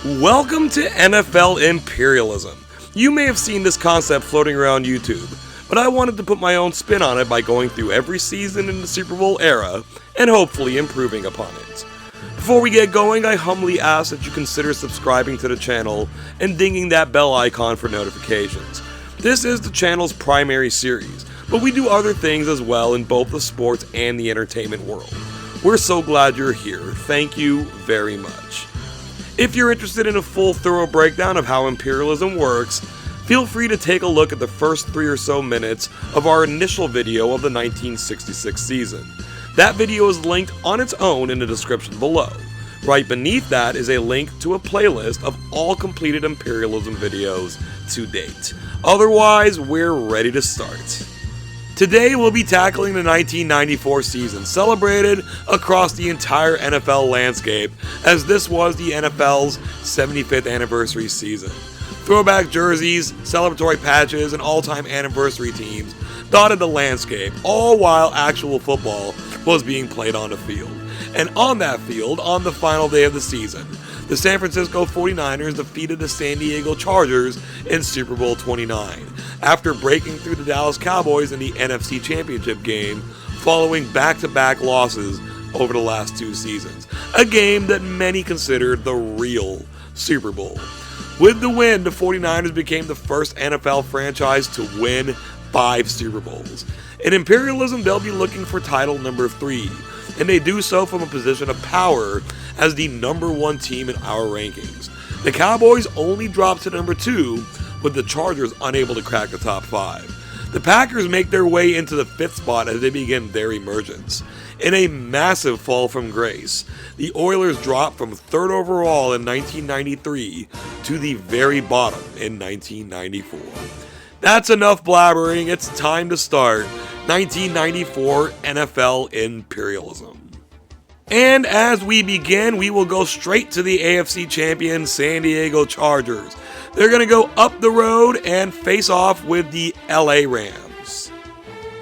Welcome to NFL Imperialism. You may have seen this concept floating around YouTube, but I wanted to put my own spin on it by going through every season in the Super Bowl era and hopefully improving upon it. Before we get going, I humbly ask that you consider subscribing to the channel and dinging that bell icon for notifications. This is the channel's primary series, but we do other things as well in both the sports and the entertainment world. We're so glad you're here. Thank you very much. If you're interested in a full thorough breakdown of how imperialism works, feel free to take a look at the first 3 or so minutes of our initial video of the 1966 season. That video is linked on its own in the description below. Right beneath that is a link to a playlist of all completed imperialism videos to date. Otherwise, we're ready to start. Today we'll be tackling the 1994 season, celebrated across the entire NFL landscape, as this was the NFL's 75th anniversary season. Throwback jerseys, celebratory patches, and all-time anniversary teams dotted the landscape, all while actual football was being played on the field. And on that field, on the final day of the season, the San Francisco 49ers defeated the San Diego Chargers in Super Bowl 29, after breaking through the Dallas Cowboys in the NFC Championship game, following back-to-back losses over the last 2 seasons. A game that many considered the real Super Bowl. With the win, the 49ers became the first NFL franchise to win 5 Super Bowls. In imperialism, they'll be looking for title number 3, and they do so from a position of power as the number 1 team in our rankings. The Cowboys only dropped to number 2, with the Chargers unable to crack the top 5. The Packers make their way into the 5th spot as they begin their emergence. In a massive fall from grace, the Oilers dropped from 3rd overall in 1993 to the very bottom in 1994. That's enough blabbering, it's time to start 1994 NFL Imperialism. And as we begin, we will go straight to the AFC champion San Diego Chargers. They're going to go up the road and face off with the LA Rams.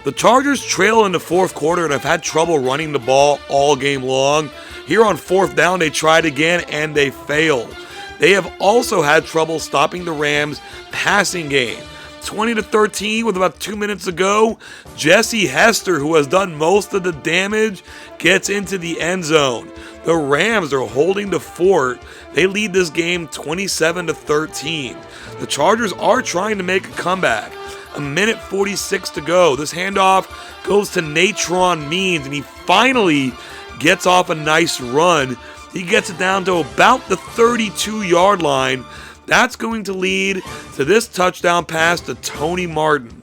The Chargers trail in the 4th quarter and have had trouble running the ball all game long. Here on 4th down, they tried again and they failed. They have also had trouble stopping the Rams' passing game. 20-13 with about 2 minutes to go. Jesse Hester, who has done most of the damage, gets into the end zone. The Rams are holding the fort. They lead this game 27-13. The Chargers are trying to make a comeback. 1:46 to go. This handoff goes to Natron Means, and he finally gets off a nice run. He gets it down to about the 32-yard line. That's going to lead to this touchdown pass to Tony Martin.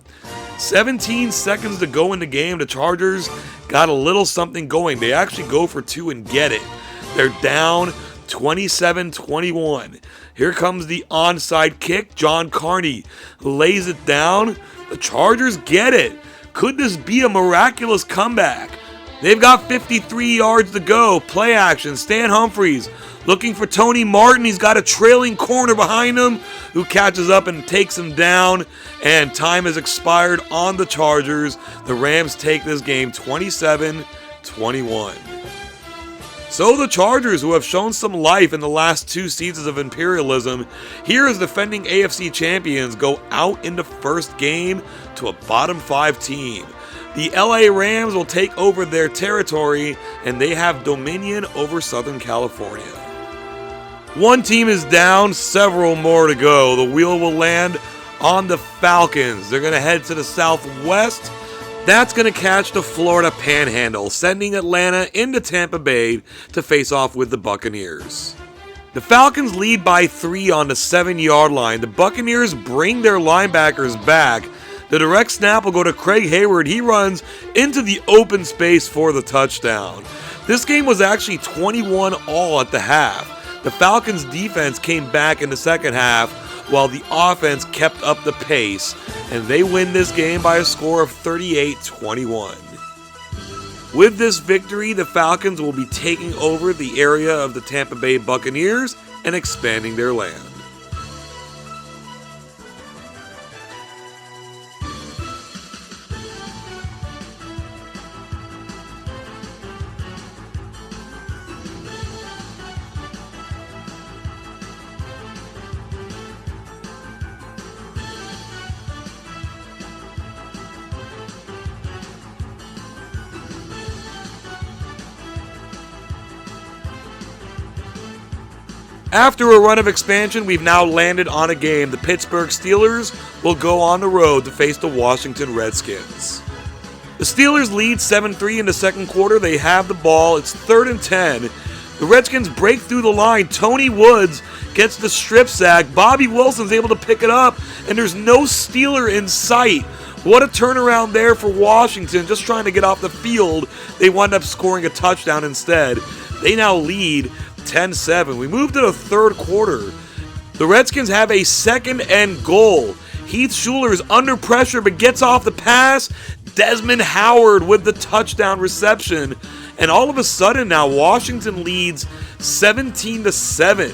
17 seconds to go in the game. The Chargers got a little something going. They actually go for 2 and get it. They're down 27-21. Here comes the onside kick. John Carney lays it down. The Chargers get it. Could this be a miraculous comeback? They've got 53 yards to go. Play action. Stan Humphries looking for Tony Martin. He's got a trailing corner behind him who catches up and takes him down. And time has expired on the Chargers. The Rams take this game 27-21. So the Chargers, who have shown some life in the last 2 seasons of imperialism, here as defending AFC champions, go out in the first game to a bottom 5 team. The LA Rams will take over their territory, and they have dominion over Southern California. 1 team is down, several more to go. The wheel will land on the Falcons. They're going to head to the southwest. That's going to catch the Florida Panhandle, sending Atlanta into Tampa Bay to face off with the Buccaneers. The Falcons lead by 3 on the 7-yard line. The Buccaneers bring their linebackers back. The direct snap will go to Craig Hayward. He runs into the open space for the touchdown. This game was actually 21-all at the half. The Falcons' defense came back in the second half, while the offense kept up the pace, and they win this game by a score of 38-21. With this victory, the Falcons will be taking over the area of the Tampa Bay Buccaneers and expanding their land. After a run of expansion, we've now landed on a game. The Pittsburgh Steelers will go on the road to face the Washington Redskins. The Steelers lead 7-3 in the second quarter. They have the ball. It's 3rd and 10. The Redskins break through the line. Tony Woods gets the strip sack. Bobby Wilson's able to pick it up, and there's no Steeler in sight. What a turnaround there for Washington, just trying to get off the field. They wind up scoring a touchdown instead. They now lead 10-7. We move to the third quarter. The Redskins have a 2nd and goal. Heath Schuler is under pressure but gets off the pass. Desmond Howard with the touchdown reception. And all of a sudden now Washington leads 17-7.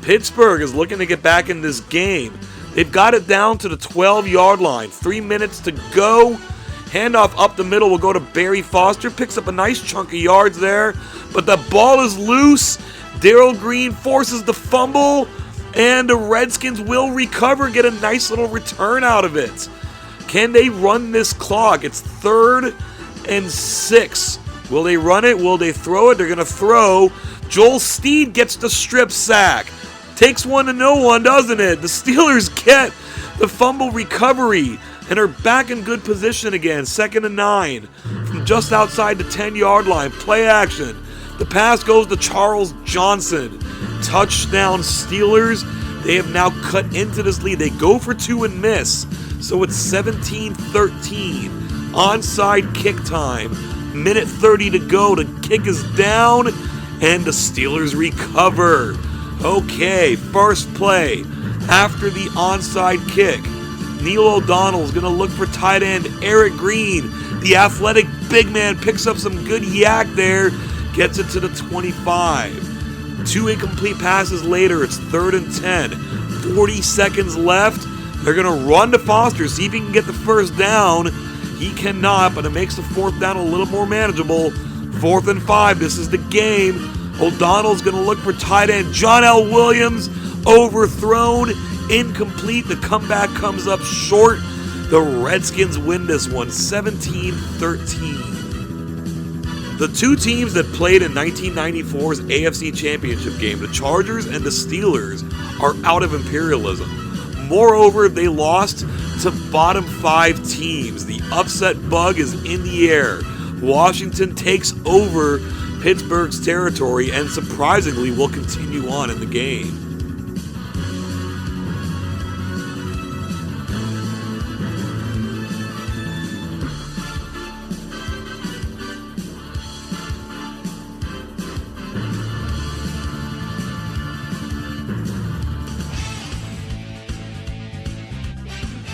Pittsburgh is looking to get back in this game. They've got it down to the 12-yard line. 3 minutes to go. Handoff up the middle will go to Barry Foster. Picks up a nice chunk of yards there. But the ball is loose. Darrell Green forces the fumble. And the Redskins will recover, get a nice little return out of it. Can they run this clock? It's 3rd and 6. Will they run it? Will they throw it? They're going to throw. Joel Steed gets the strip sack. Takes one to no one, doesn't it? The Steelers get the fumble recovery and are back in good position again. 2nd and 9 from just outside the 10-yard line. Play action. The pass goes to Charles Johnson. Touchdown Steelers. They have now cut into this lead. They go for 2 and miss. So it's 17-13. Onside kick time. Minute 30 to go. The kick is down and the Steelers recover. Okay, first play after the onside kick. Neil O'Donnell is going to look for tight end Eric Green. The athletic big man picks up some good yak there. Gets it to the 25. 2 incomplete passes later. It's 3rd and 10. 40 seconds left. They're going to run to Foster. See if he can get the first down. He cannot, but it makes the 4th down a little more manageable. 4th and 5. This is the game. O'Donnell's going to look for tight end John L. Williams. Overthrown. Incomplete. The comeback comes up short. The Redskins win this one 17-13. The two teams that played in 1994's AFC Championship game, the Chargers and the Steelers, are out of Imperialism. Moreover, they lost to bottom 5 teams. The upset bug is in the air. Washington takes over Pittsburgh's territory and surprisingly will continue on in the game.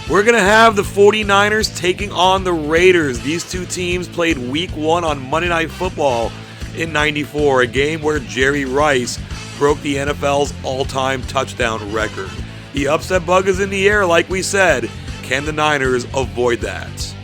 We're going to have the 49ers taking on the Raiders. These two teams played week 1 on Monday Night Football in '94, a game where Jerry Rice broke the NFL's all-time touchdown record. The upset bug is in the air, like we said. Can the Niners avoid that?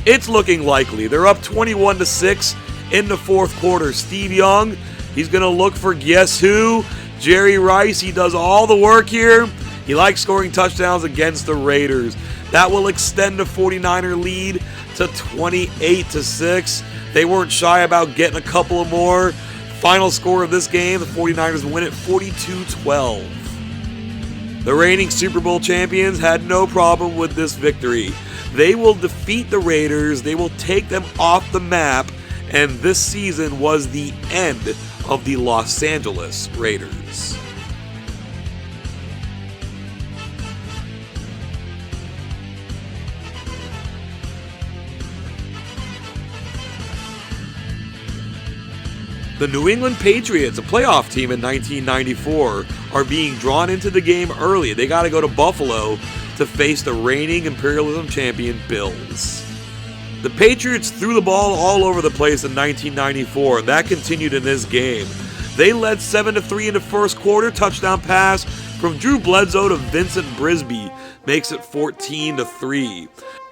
It's looking likely. They're up 21-6 in the 4th quarter. Steve Young, he's going to look for guess who? Jerry Rice. He does all the work here. He likes scoring touchdowns against the Raiders. That will extend the 49er lead to 28-6. They weren't shy about getting a couple of more. Final score of this game, the 49ers win it 42-12. The reigning Super Bowl champions had no problem with this victory. They will defeat the Raiders. They will take them off the map. And this season was the end of the Los Angeles Raiders. The New England Patriots, a playoff team in 1994, are being drawn into the game early. They got to go to Buffalo to face the reigning Imperialism champion Bills. The Patriots threw the ball all over the place in 1994, and that continued in this game. They led 7-3 in the first quarter. Touchdown pass from Drew Bledsoe to Vincent Brisby makes it 14-3.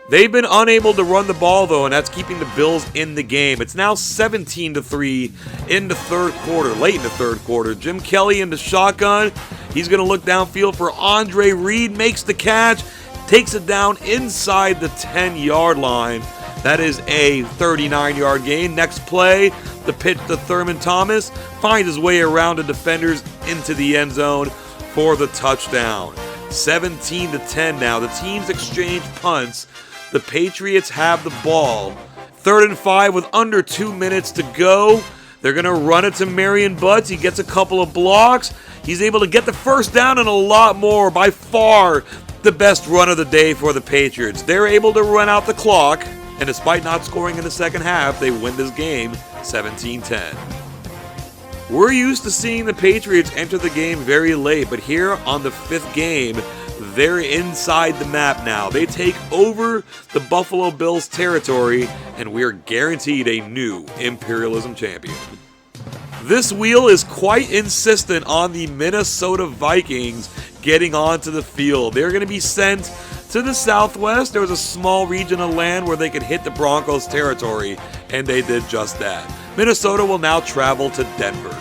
They've been unable to run the ball, though, and that's keeping the Bills in the game. It's now 17-3 in the third quarter, late in the third quarter. Jim Kelly in the shotgun. He's going to look downfield for Andre Reed, makes the catch, takes it down inside the 10-yard line. That is a 39-yard gain. Next play, the pitch to Thurman Thomas, finds his way around the defenders into the end zone for the touchdown. 17-10 now. The teams exchange punts. The Patriots have the ball. 3rd and 5 with under 2 minutes to go. They're going to run it to Marion Butts. He gets a couple of blocks. He's able to get the first down and a lot more. By far the best run of the day for the Patriots. They're able to run out the clock, and despite not scoring in the second half, they win this game 17-10. We're used to seeing the Patriots enter the game very late, but here on the 5th game, they're inside the map now. They take over the Buffalo Bills territory, and we're guaranteed a new Imperialism champion. This wheel is quite insistent on the Minnesota Vikings getting onto the field. They're going to be sent to the southwest. There was a small region of land where they could hit the Broncos territory, and they did just that. Minnesota will now travel to Denver.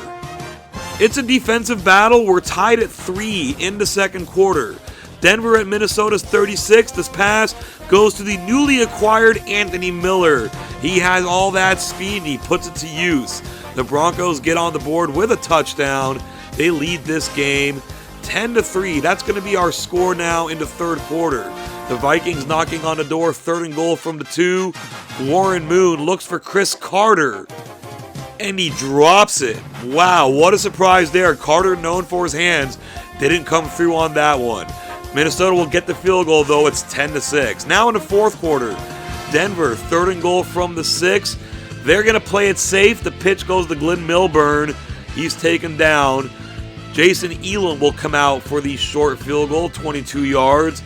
It's a defensive battle. We're tied at 3 in the second quarter. Denver at Minnesota's 36. This pass goes to the newly acquired Anthony Miller. He has all that speed and he puts it to use. The Broncos get on the board with a touchdown. They lead this game 10-3. That's going to be our score now in the third quarter. The Vikings knocking on the door, 3rd and goal from the 2. Warren Moon looks for Chris Carter, and he drops it. Wow, what a surprise there. Carter, known for his hands, didn't come through on that one. Minnesota will get the field goal, though. It's 10-6. Now in the fourth quarter, Denver, 3rd and goal from the 6. They're going to play it safe. The pitch goes to Glenn Milburn. He's taken down. Jason Elam will come out for the short field goal, 22 yards.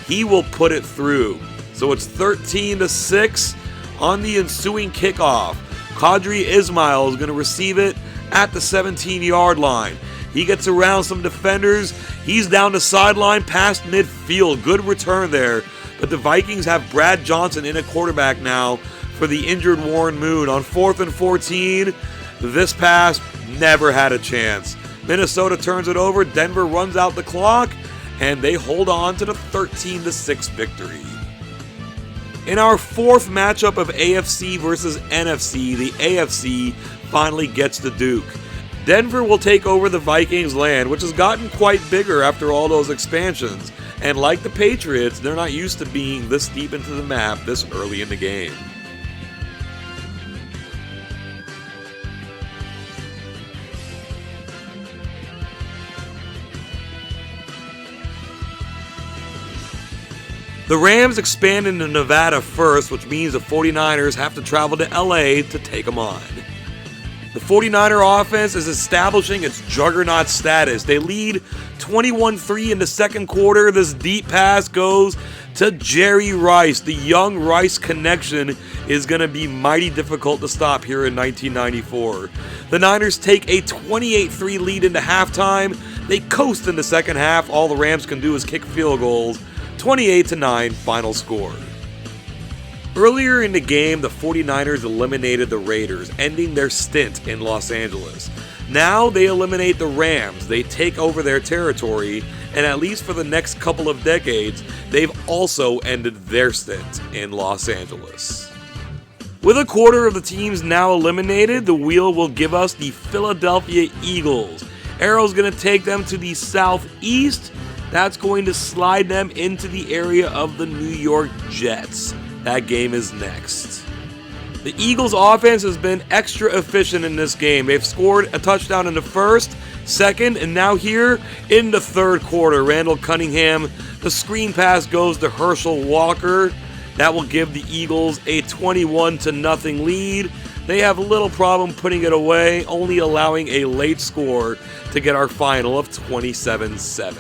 He will put it through. So it's 13-6 on the ensuing kickoff. Qadri Ismail is going to receive it at the 17-yard line. He gets around some defenders. He's down the sideline past midfield. Good return there. But the Vikings have Brad Johnson in at quarterback now for the injured Warren Moon. On 4th and 14, this pass never had a chance. Minnesota turns it over. Denver runs out the clock, and they hold on to the 13-6 victory. In our fourth matchup of AFC versus NFC, the AFC finally gets the Duke. Denver will take over the Vikings' land, which has gotten quite bigger after all those expansions. And like the Patriots, they're not used to being this deep into the map this early in the game. The Rams expand into Nevada first, which means the 49ers have to travel to LA to take them on. The 49er offense is establishing its juggernaut status. They lead 21-3 in the second quarter. This deep pass goes to Jerry Rice. The young Rice connection is going to be mighty difficult to stop here in 1994. The Niners take a 28-3 lead into halftime. They coast in the second half. All the Rams can do is kick field goals. 28-9 final score. Earlier in the game, the 49ers eliminated the Raiders, ending their stint in Los Angeles. Now they eliminate the Rams. They take over their territory, and at least for the next couple of decades, they've also ended their stint in Los Angeles. With a quarter of the teams now eliminated, the wheel will give us the Philadelphia Eagles. Arrow's going to take them to the southeast. That's going to slide them into the area of the New York Jets. That game is next. The Eagles' offense has been extra efficient in this game. They've scored a touchdown in the first, second, and now here in the third quarter. Randall Cunningham, the screen pass goes to Herschel Walker. That will give the Eagles a 21-0 lead. They have little problem putting it away, only allowing a late score to get our final of 27-7.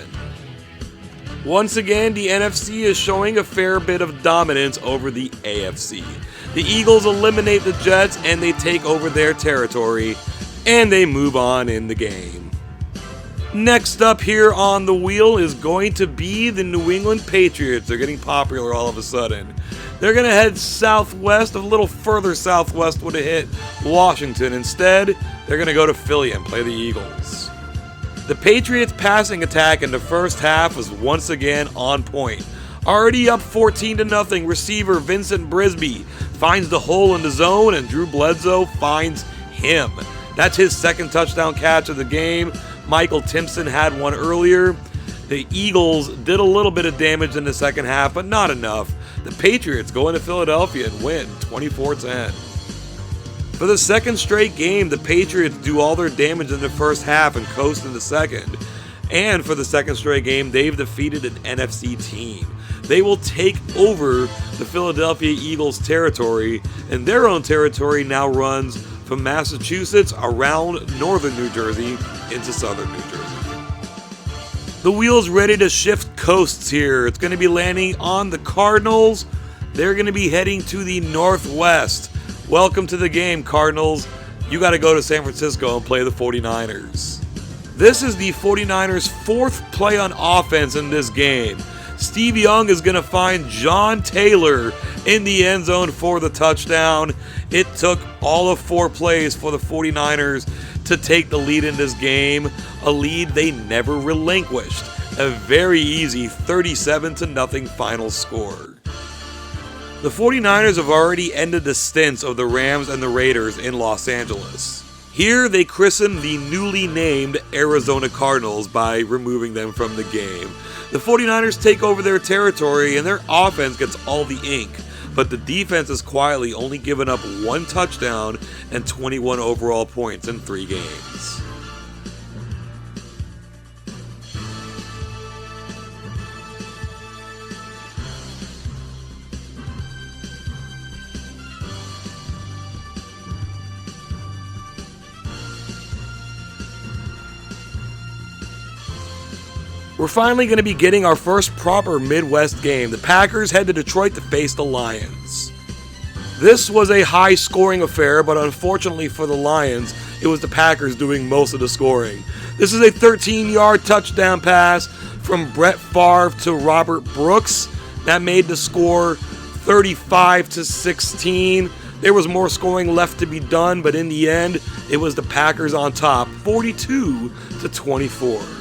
Once again, the NFC is showing a fair bit of dominance over the AFC. The Eagles eliminate the Jets and they take over their territory, and they move on in the game. Next up here on the wheel is going to be the New England Patriots. They're getting popular all of a sudden. They're going to head southwest, a little further southwest would have hit Washington. Instead, they're going to go to Philly and play the Eagles. The Patriots' passing attack in the first half was once again on point. Already up 14-0, receiver Vincent Brisby finds the hole in the zone, and Drew Bledsoe finds him. That's his second touchdown catch of the game. Michael Timpson had one earlier. The Eagles did a little bit of damage in the second half, but not enough. The Patriots go into Philadelphia and win 24-10. For the second straight game, the Patriots do all their damage in the first half and coast in the second. And for the second straight game, they've defeated an NFC team. They will take over the Philadelphia Eagles territory, and their own territory now runs from Massachusetts around northern New Jersey into southern New Jersey. The wheel's ready to shift coasts here. It's going to be landing on the Cardinals. They're going to be heading to the northwest. Welcome to the game, Cardinals. You got to go to San Francisco and play the 49ers. This is the 49ers' fourth play on offense in this game. Steve Young is going to find John Taylor in the end zone for the touchdown. It took all of 4 plays for the 49ers to take the lead in this game, a lead they never relinquished. A very easy 37-0 final score. The 49ers have already ended the stints of the Rams and the Raiders in Los Angeles. Here they christened the newly named Arizona Cardinals by removing them from the game. The 49ers take over their territory and their offense gets all the ink, but the defense has quietly only given up 1 touchdown and 21 overall points in 3 games. We're finally going to be getting our first proper Midwest game. The Packers head to Detroit to face the Lions. This was a high-scoring affair, but unfortunately for the Lions, it was the Packers doing most of the scoring. This is a 13-yard touchdown pass from Brett Favre to Robert Brooks. That made the score 35-16. There was more scoring left to be done, but in the end, it was the Packers on top, 42-24.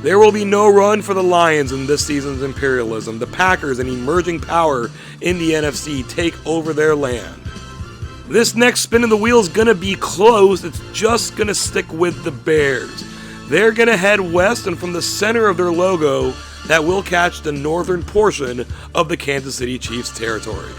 There will be no run for the Lions in this season's Imperialism. The Packers, an emerging power in the NFC, take over their land. This next spin of the wheel is going to be close. It's just going to stick with the Bears. They're going to head west, and from the center of their logo, that will catch the northern portion of the Kansas City Chiefs territory.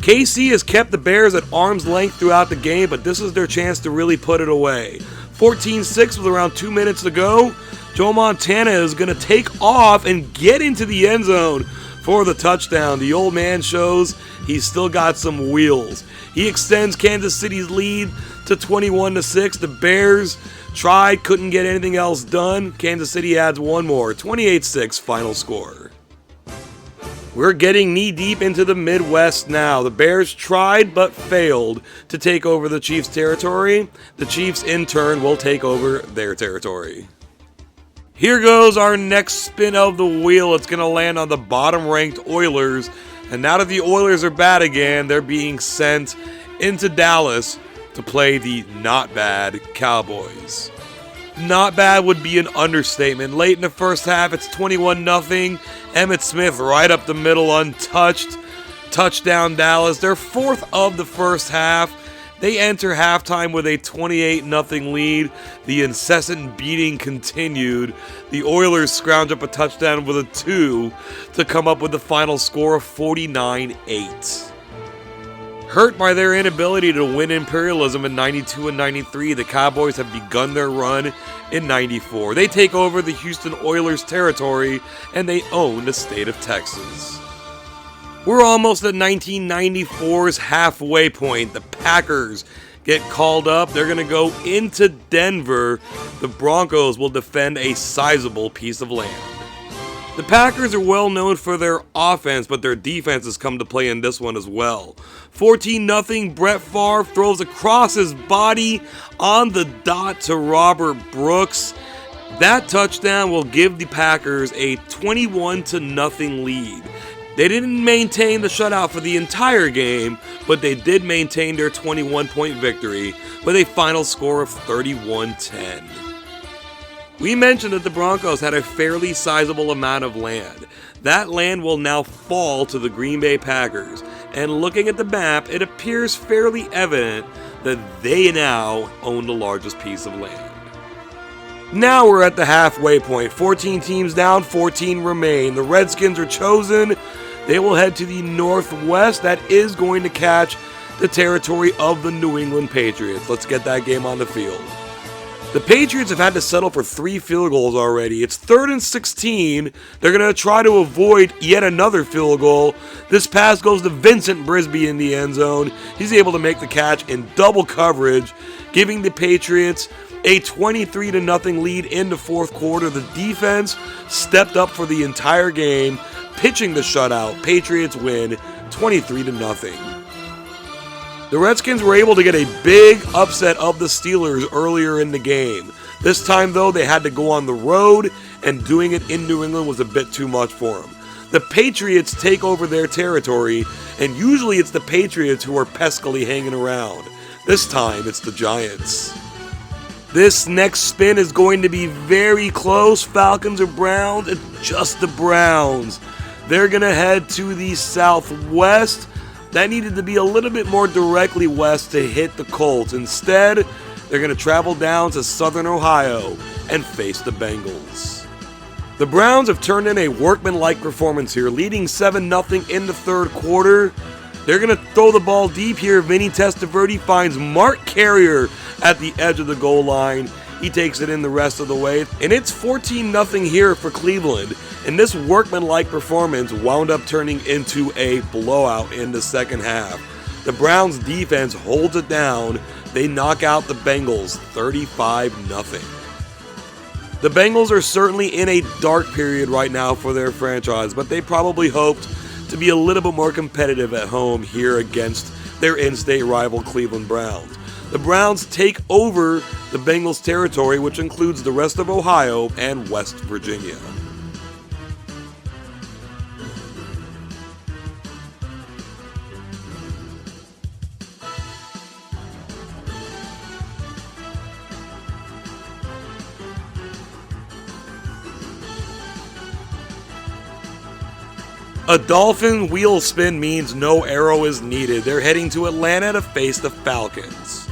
KC has kept the Bears at arm's length throughout the game, but this is their chance to really put it away. 14-6 with around 2 minutes to go. Joe Montana is going to take off and get into the end zone for the touchdown. The old man shows he's still got some wheels. He extends Kansas City's lead to 21-6. The Bears tried, couldn't get anything else done. Kansas City adds one more, 28-6 final score. We're getting knee-deep into the Midwest now. The Bears tried but failed to take over the Chiefs' territory. The Chiefs, in turn, will take over their territory. Here goes our next spin of the wheel. It's going to land on the bottom-ranked Oilers. And now that the Oilers are bad again, they're being sent into Dallas to play the not bad Cowboys. Not bad would be an understatement. Late in the first half, it's 21-0. Emmitt Smith right up the middle, untouched. Touchdown Dallas. They're fourth of the first half. They enter halftime with a 28-0 lead. The incessant beating continued. The Oilers scrounge up a touchdown with a 2 to come up with the final score of 49-8. Hurt by their inability to win Imperialism in 92 and 93, the Cowboys have begun their run in 94. They take over the Houston Oilers territory and they own the state of Texas. We're almost at 1994's halfway point. The Packers get called up. They're going to go into Denver. The Broncos will defend a sizable piece of land. The Packers are well known for their offense, but their defense has come to play in this one as well. 14-0, Brett Favre throws across his body on the dot to Robert Brooks. That touchdown will give the Packers a 21-0 lead. They didn't maintain the shutout for the entire game, but they did maintain their 21-point victory with a final score of 31-10. We mentioned that the Broncos had a fairly sizable amount of land. That land will now fall to the Green Bay Packers, and looking at the map, it appears fairly evident that they now own the largest piece of land. Now we're at the halfway point. 14 teams down, 14 remain. The Redskins are chosen. They will head to the northwest. That is going to catch the territory of the New England Patriots. Let's get that game on the field. The Patriots have had to settle for 3 field goals already. It's 3rd and 16. They're going to try to avoid yet another field goal. This pass goes to Vincent Brisby in the end zone. He's able to make the catch in double coverage, giving the Patriots a 23-0 lead in the fourth quarter. The defense stepped up for the entire game, pitching the shutout. Patriots win 23-0. The Redskins were able to get a big upset of the Steelers earlier in the game. This time, though, they had to go on the road, and doing it in New England was a bit too much for them. The Patriots take over their territory, and usually it's the Patriots who are peskily hanging around. This time, it's the Giants. This next spin is going to be very close. Falcons or Browns? It's just the Browns. They're going to head to the southwest. That needed to be a little bit more directly west to hit the Colts. Instead, they're going to travel down to southern Ohio and face the Bengals. The Browns have turned in a workmanlike performance here, leading 7-0 in the third quarter. They're going to throw the ball deep here. Vinny Testaverde finds Mark Carrier at the edge of the goal line. He takes it in the rest of the way, and it's 14-0 here for Cleveland. And this workmanlike performance wound up turning into a blowout in the second half. The Browns defense holds it down. They knock out the Bengals 35-0. The Bengals are certainly in a dark period right now for their franchise, but they probably hoped to be a little bit more competitive at home here against their in-state rival Cleveland Browns. The Browns take over the Bengals territory, which includes the rest of Ohio and West Virginia. A Dolphin wheel spin means no arrow is needed. They're heading to Atlanta to face the Falcons.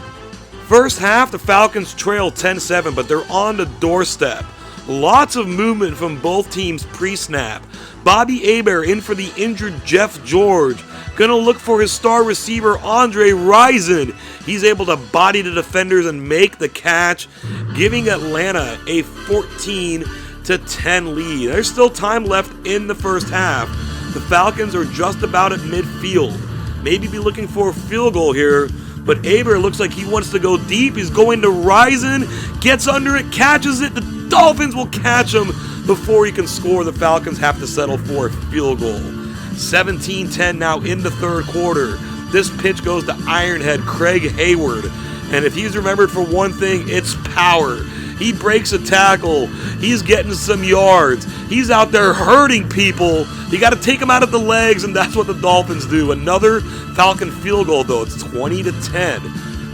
First half, the Falcons trail 10-7, but they're on the doorstep. Lots of movement from both teams pre-snap. Bobby Hebert in for the injured Jeff George. Gonna look for his star receiver Andre Rison. He's able to body the defenders and make the catch, giving Atlanta a 14-10 lead. There's still time left in the first half. The Falcons are just about at midfield. Maybe be looking for a field goal here, but Hebert looks like he wants to go deep. He's going to Rison, gets under it, catches it. The Dolphins will catch him before he can score. The Falcons have to settle for a field goal. 17-10 now in the third quarter. This pitch goes to Ironhead Craig Hayward, and if he's remembered for one thing, it's power. He breaks a tackle. He's getting some yards. He's out there hurting people. You got to take him out of the legs, and that's what the Dolphins do. Another Falcon field goal, though. It's 20-10.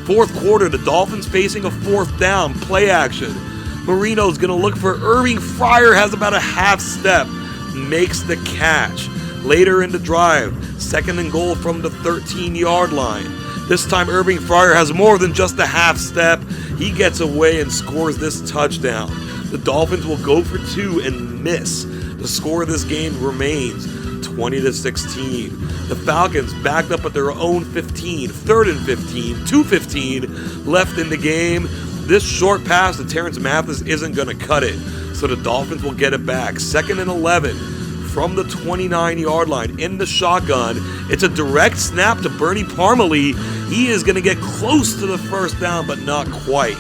Fourth quarter, the Dolphins facing a fourth down. Play action. Marino's going to look for Irving Fryer. Has about a half step. Makes the catch. Later in the drive, 2nd and goal from the 13-yard line. This time Irving Fryer has more than just a half step. He gets away and scores this touchdown. The Dolphins will go for 2 and miss. The score of this game remains 20-16. The Falcons backed up at their own 15, 3rd and 15, 2:15 left in the game. This short pass to Terrence Mathis isn't going to cut it, so the Dolphins will get it back. 2nd and 11 from the 29-yard line in the shotgun. It's a direct snap to Bernie Parmalee. He is going to get close to the first down, but not quite.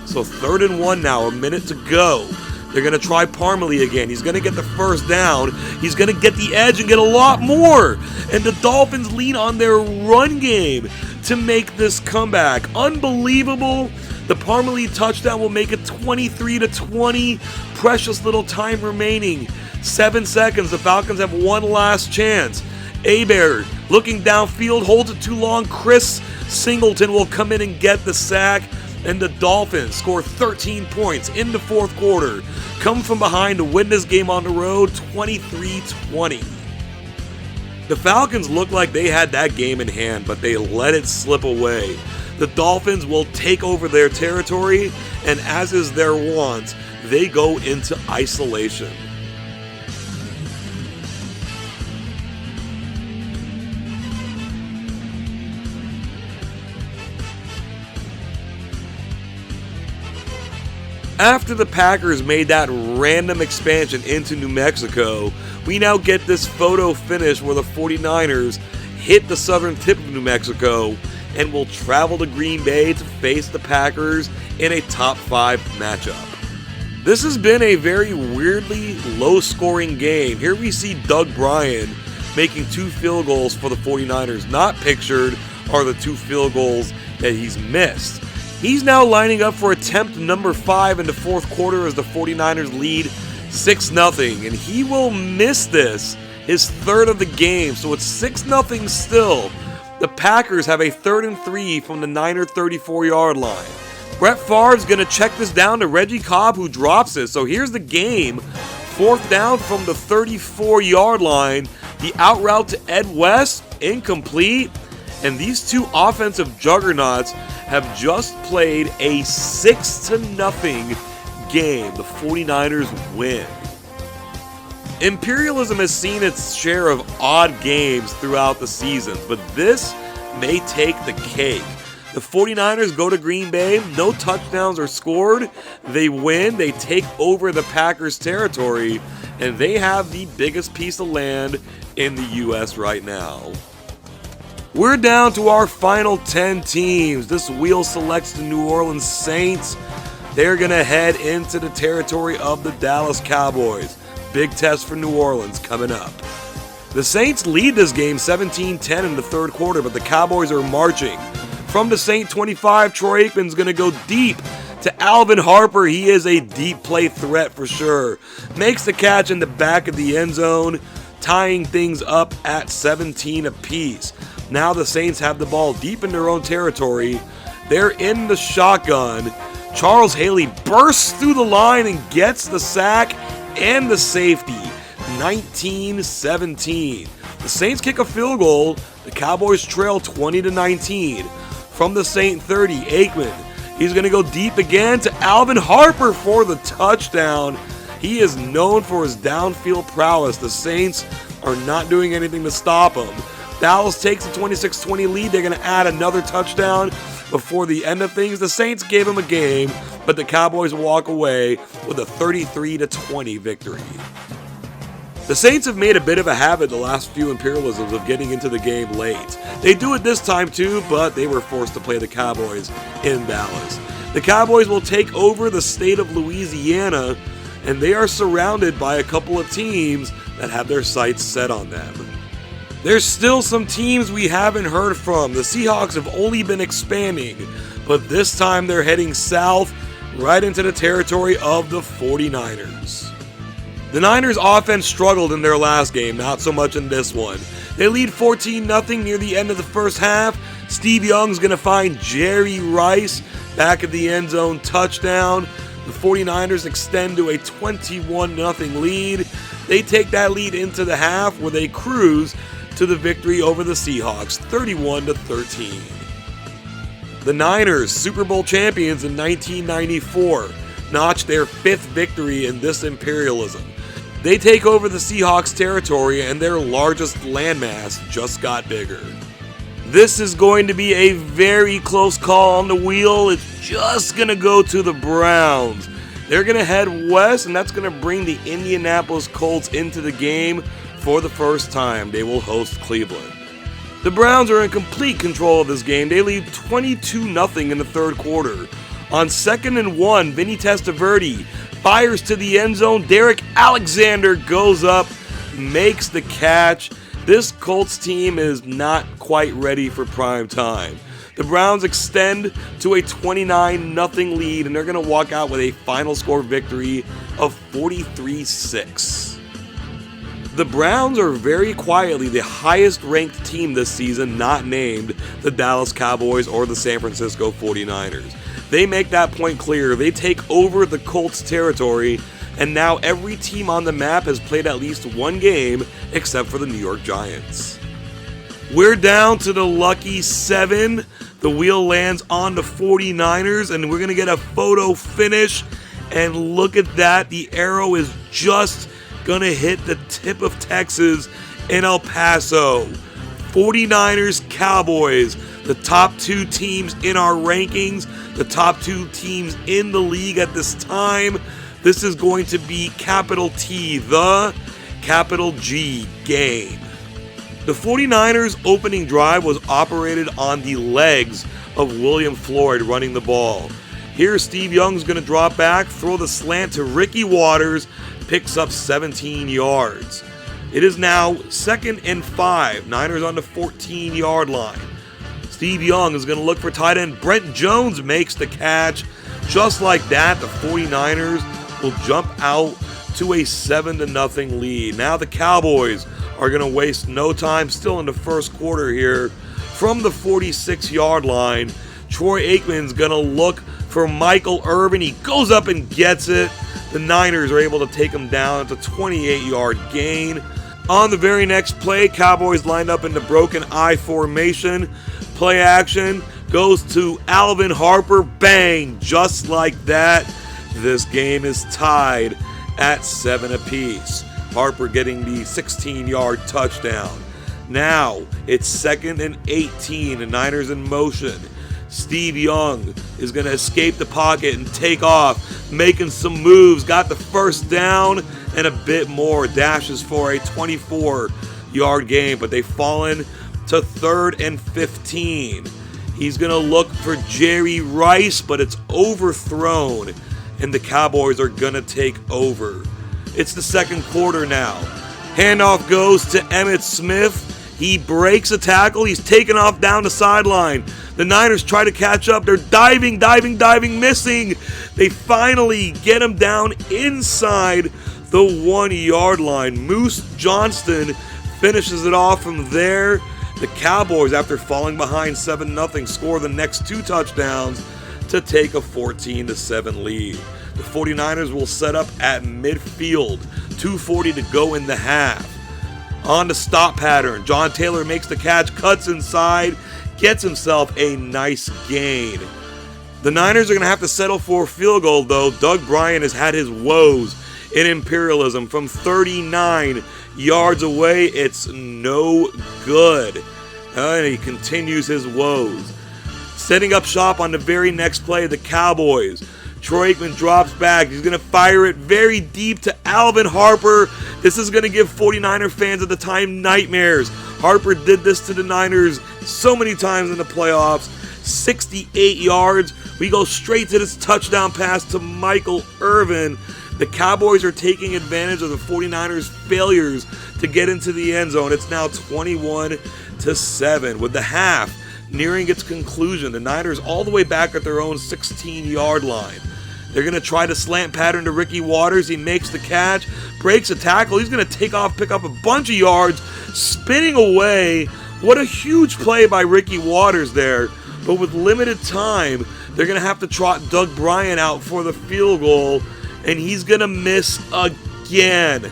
So 3rd and 1 now, a minute to go. They're going to try Parmalee again. He's going to get the first down. He's going to get the edge and get a lot more. And the Dolphins lean on their run game to make this comeback. Unbelievable. The Parmalee touchdown will make it 23-20. Precious little time remaining. 7 seconds. The Falcons have one last chance. Hebert looking downfield, holds it too long. Chris Singleton will come in and get the sack. And the Dolphins score 13 points in the fourth quarter. Come from behind to win this game on the road, 23-20. The Falcons looked like they had that game in hand, but they let it slip away. the Dolphins will take over their territory, and as is their wont, they go into isolation. After the Packers made that random expansion into New Mexico, we now get this photo finish where the 49ers hit the southern tip of New Mexico and will travel to Green Bay to face the Packers in a top 5 matchup. This has been a very weirdly low-scoring game. Here we see Doug Bryan making 2 field goals for the 49ers. Not pictured are the 2 field goals that he's missed. He's now lining up for attempt number 5 in the fourth quarter as the 49ers lead 6-0, and he will miss this, his third of the game, so it's 6-0 still. The Packers have a 3rd and 3 from the Niner 34-yard line. Brett Favre's going to check this down to Reggie Cobb, who drops it. So here's the game. 4th down from the 34-yard line. The out route to Ed West, incomplete. And these 2 offensive juggernauts have just played a 6-0 game. The 49ers win. Imperialism has seen its share of odd games throughout the season, but this may take the cake. The 49ers go to Green Bay, no touchdowns are scored, they win, they take over the Packers' territory, and they have the biggest piece of land in the U.S. right now. We're down to our final 10 teams. This wheel selects the New Orleans Saints. They're going to head into the territory of the Dallas Cowboys. Big test for New Orleans coming up. The Saints lead this game 17-10 in the third quarter, but the Cowboys are marching. From the Saint 25, Troy Aikman's going to go deep to Alvin Harper. He is a deep play threat for sure. Makes the catch in the back of the end zone, tying things up at 17 apiece. Now the Saints have the ball deep in their own territory. They're in the shotgun. Charles Haley bursts through the line and gets the sack and the safety. 19-17. The Saints kick a field goal. The Cowboys trail 20-19. From the Saint 30, Aikman. He's going to go deep again to Alvin Harper for the touchdown. He is known for his downfield prowess. The Saints are not doing anything to stop him. Dallas takes a 26-20 lead. They're going to add another touchdown before the end of things. The Saints gave him a game, but the Cowboys walk away with a 33-20 victory. The Saints have made a bit of a habit the last few Imperialisms of getting into the game late. They do it this time too, but they were forced to play the Cowboys in Dallas. The Cowboys will take over the state of Louisiana, and they are surrounded by a couple of teams that have their sights set on them. There's still some teams we haven't heard from. The Seahawks have only been expanding, but this time they're heading south right into the territory of the 49ers. The Niners' offense struggled in their last game, not so much in this one. They lead 14-0 near the end of the first half. Steve Young's going to find Jerry Rice back at the end zone touchdown. The 49ers extend to a 21-0 lead. They take that lead into the half where they cruise to the victory over the Seahawks, 31-13. The Niners, Super Bowl champions in 1994, notched their 5th victory in this Imperialism. They take over the Seahawks territory and their largest landmass just got bigger. This is going to be a very close call on the wheel. It's just going to go to the Browns. They're going to head west, and that's going to bring the Indianapolis Colts into the game for the first time. They will host Cleveland. The Browns are in complete control of this game. They lead 22-0 in the third quarter. On 2nd and 1, Vinny Testaverde fires to the end zone. Derek Alexander goes up, makes the catch. This Colts team is not quite ready for prime time. The Browns extend to a 29-0 lead, and they're going to walk out with a final score victory of 43-6. The Browns are very quietly the highest ranked team this season, not named the Dallas Cowboys or the San Francisco 49ers. They make that point clear. They take over the Colts territory, and now every team on the map has played at least one game except for the New York Giants. We're down to the lucky 7. The The wheel lands on the 49ers, and we're going to get a photo finish. And look at that. The arrow is just going to hit the tip of Texas in El Paso. 49ers, Cowboys, the top two teams in our rankings, the top two teams in the league at this time. This is going to be capital T, the capital G game. The 49ers opening drive was operated on the legs of William Floyd running the ball. Here, Steve Young's going to drop back, throw the slant to Ricky Waters, picks up 17 yards. It is now 2nd and 5, Niners on the 14-yard line. Steve Young is going to look for tight end. Brent Jones makes the catch. Just like that, the 49ers will jump out to a 7-0 lead. Now the Cowboys are going to waste no time, still in the first quarter here. From the 46-yard line, Troy Aikman's going to look for Michael Irvin. He goes up and gets it. The Niners are able to take him down at the 28-yard gain. On the very next play, Cowboys lined up in the broken I formation. Play action goes to Alvin Harper. Bang! Just like that, this game is tied at 7 apiece. Harper getting the 16-yard touchdown. Now it's 2nd and 18. The Niners in motion. Steve Young is going to escape the pocket and take off, making some moves. Got the first down and a bit more. Dashes for a 24-yard gain, but they've fallen to 3rd and 15. He's going to look for Jerry Rice, but it's overthrown, and the Cowboys are going to take over. It's the second quarter now. Handoff goes to Emmitt Smith. He breaks a tackle. He's taken off down the sideline. The Niners try to catch up. They're diving, missing. They finally get him down inside the 1-yard line. Moose Johnston finishes it off from there. The Cowboys, after falling behind 7-0, score the next 2 touchdowns to take a 14-7 lead. The 49ers will set up at midfield. 2:40 to go in the half. On the stop pattern, John Taylor makes the catch, cuts inside, gets himself a nice gain. The Niners are going to have to settle for a field goal, though. Doug Bryan has had his woes in Imperialism. From 39 yards away, it's no good. And he continues his woes. Setting up shop on the very next play, the Cowboys. Troy Aikman drops back. He's going to fire it very deep to Alvin Harper. This is going to give 49er fans at the time nightmares. Harper did this to the Niners so many times in the playoffs. 68 yards. We go straight to this touchdown pass to Michael Irvin. The Cowboys are taking advantage of the 49ers' failures to get into the end zone. It's now 21-7 with the half nearing its conclusion. The Niners all the way back at their own 16-yard line. They're going to try to slant pattern to Ricky Waters. He makes the catch, breaks a tackle. He's going to take off, pick up a bunch of yards, spinning away. What a huge play by Ricky Waters there. But with limited time, they're going to have to trot Doug Bryan out for the field goal, and he's going to miss again.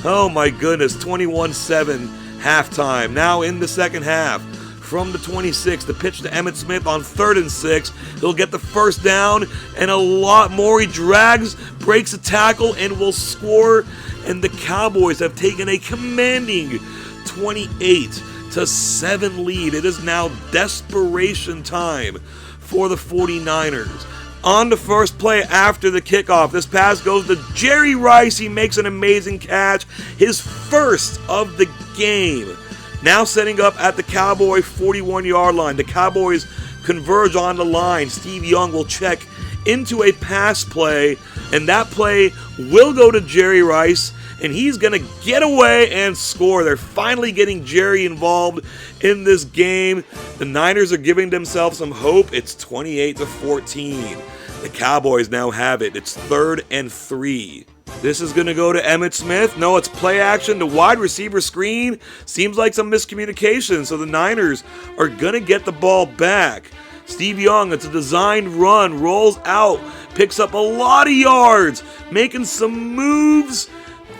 Oh my goodness, 21-7 halftime. Now in the second half. From the 26, the pitch to Emmitt Smith on 3rd and 6. He'll get the first down and a lot more. He drags, breaks a tackle, and will score. And the Cowboys have taken a commanding 28-7 lead. It is now desperation time for the 49ers. On the first play after the kickoff, this pass goes to Jerry Rice. He makes an amazing catch, his first of the game. Now setting up at the Cowboy 41-yard line. The Cowboys converge on the line. Steve Young will check into a pass play, and that play will go to Jerry Rice, and he's going to get away and score. They're finally getting Jerry involved in this game. The Niners are giving themselves some hope. It's 28-14. The Cowboys now have it. It's 3rd and 3. This is going to go to Emmitt Smith. No, it's play action. The wide receiver screen. Seems like some miscommunication, so the Niners are going to get the ball back. Steve Young, it's a designed run, rolls out, picks up a lot of yards, making some moves.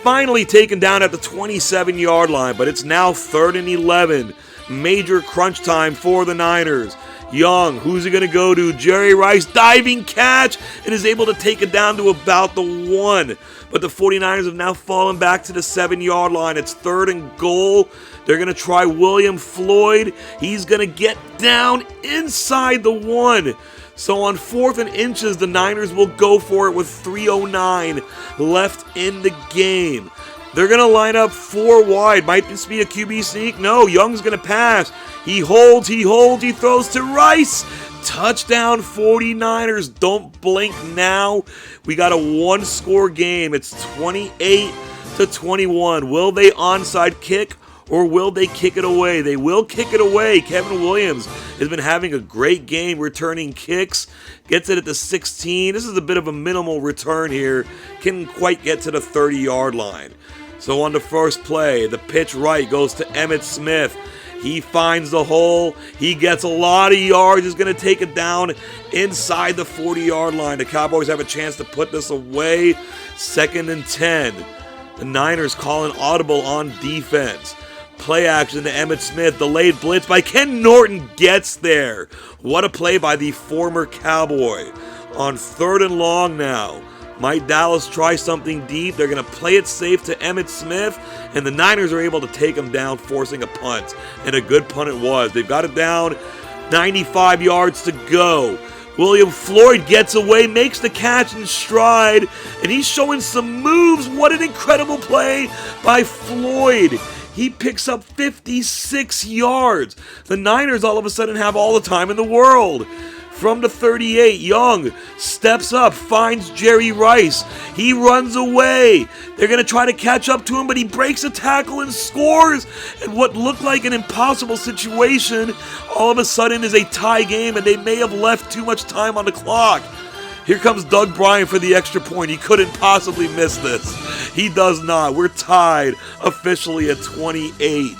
Finally taken down at the 27-yard line, but it's now 3rd and 11. Major crunch time for the Niners. Young, who's he going to go to? Jerry Rice, diving catch, and is able to take it down to about the 1. But the 49ers have now fallen back to the 7-yard line. It's 3rd and goal. They're going to try William Floyd. He's going to get down inside the 1. So on 4th and inches, the Niners will go for it with 3:09 left in the game. They're going to line up 4 wide. Might this be a QB sneak? No, Young's going to pass. He holds, he throws to Rice. Touchdown 49ers. Don't blink now. We got a 1-score game. It's 28-21. Will they onside kick or will they kick it away? They will kick it away. Kevin Williams has been having a great game returning kicks. Gets it at the 16. This is a bit of a minimal return here. Can't quite get to the 30-yard line. So on the first play, the pitch right goes to Emmitt Smith. He finds the hole. He gets a lot of yards. He's going to take it down inside the 40-yard line. The Cowboys have a chance to put this away. 2nd and 10. The Niners call an audible on defense. Play action to Emmitt Smith. Delayed blitz by Ken Norton gets there. What a play by the former Cowboy. On 3rd and long now. Might Dallas try something deep? They're going to play it safe to Emmitt Smith, and the Niners are able to take him down, forcing a punt. And a good punt it was. They've got it down, 95 yards to go. William Floyd gets away, makes the catch in stride, and he's showing some moves. What an incredible play by Floyd. He picks up 56 yards. The Niners all of a sudden have all the time in the world. From the 38, Young steps up, finds Jerry Rice. He runs away. They're going to try to catch up to him, but he breaks a tackle and scores. And what looked like an impossible situation, all of a sudden is a tie game, and they may have left too much time on the clock. Here comes Doug Bryan for the extra point. He couldn't possibly miss this. He does not. We're tied officially at 28.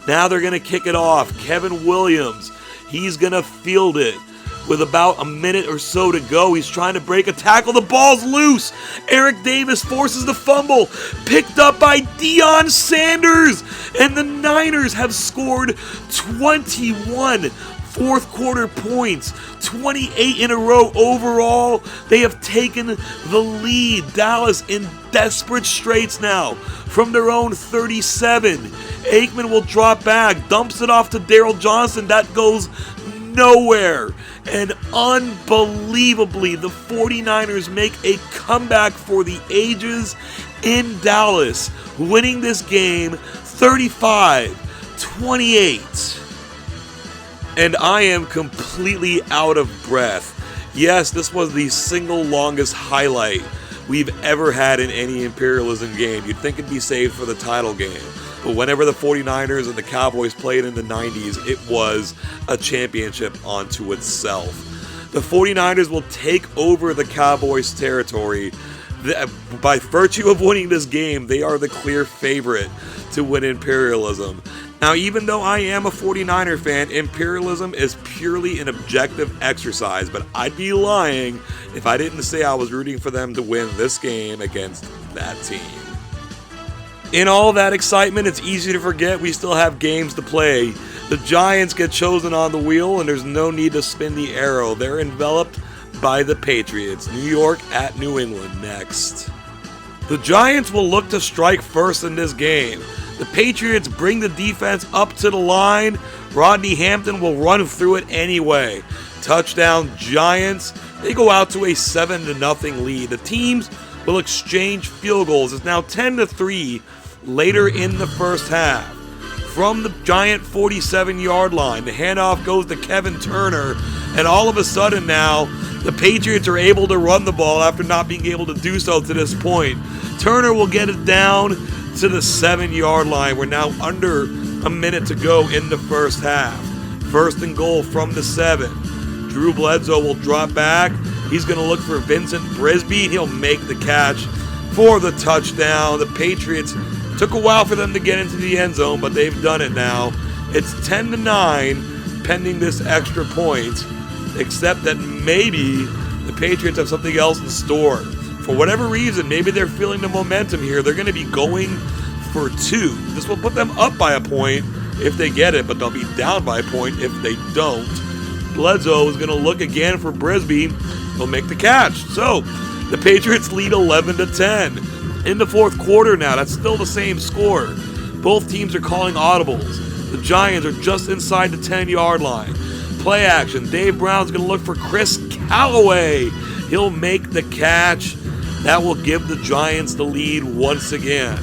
Now they're going to kick it off. Kevin Williams, he's going to field it. With about a minute or so to go, he's trying to break a tackle. The ball's loose. Eric Davis forces the fumble. Picked up by Deion Sanders. And the Niners have scored 21 fourth-quarter points. 28 in a row overall. They have taken the lead. Dallas in desperate straits now from their own 37. Aikman will drop back. Dumps it off to Daryl Johnson. That goes nowhere. And unbelievably, the 49ers make a comeback for the ages in Dallas, winning this game 35-28. And I am completely out of breath. Yes, this was the single longest highlight we've ever had in any Imperialism game. You'd think it'd be saved for the title game. But whenever the 49ers and the Cowboys played in the 90s, it was a championship unto itself. The 49ers will take over the Cowboys' territory. By virtue of winning this game, they are the clear favorite to win Imperialism. Now, even though I am a 49er fan, Imperialism is purely an objective exercise, but I'd be lying if I didn't say I was rooting for them to win this game against that team. In all that excitement, it's easy to forget we still have games to play. The Giants get chosen on the wheel, and there's no need to spin the arrow. They're enveloped by the Patriots. New York at New England next. The Giants will look to strike first in this game. The Patriots bring the defense up to the line. Rodney Hampton will run through it anyway. Touchdown Giants. They go out to a 7-0 lead. The teams will exchange field goals. It's now 10-3 later in the first half. From the Giant 47-yard line, the handoff goes to Kevin Turner, and all of a sudden now, the Patriots are able to run the ball after not being able to do so to this point. Turner will get it down to the 7-yard line. We're now under a minute to go in the first half. 1st and goal from the 7. Drew Bledsoe will drop back. He's going to look for Vincent Brisby, and he'll make the catch for the touchdown. The Patriots took a while for them to get into the end zone, but they've done it now. It's 10-9 pending this extra point, except that maybe the Patriots have something else in store. For whatever reason, maybe they're feeling the momentum here. They're going to be going for 2. This will put them up by a point if they get it, but they'll be down by a point if they don't. Bledsoe is going to look again for Brisby. He'll make the catch. So the Patriots lead 11-10. In the fourth quarter now, that's still the same score. Both teams are calling audibles. The Giants are just inside the 10-yard line. Play action. Dave Brown's going to look for Chris Callaway. He'll make the catch. That will give the Giants the lead once again.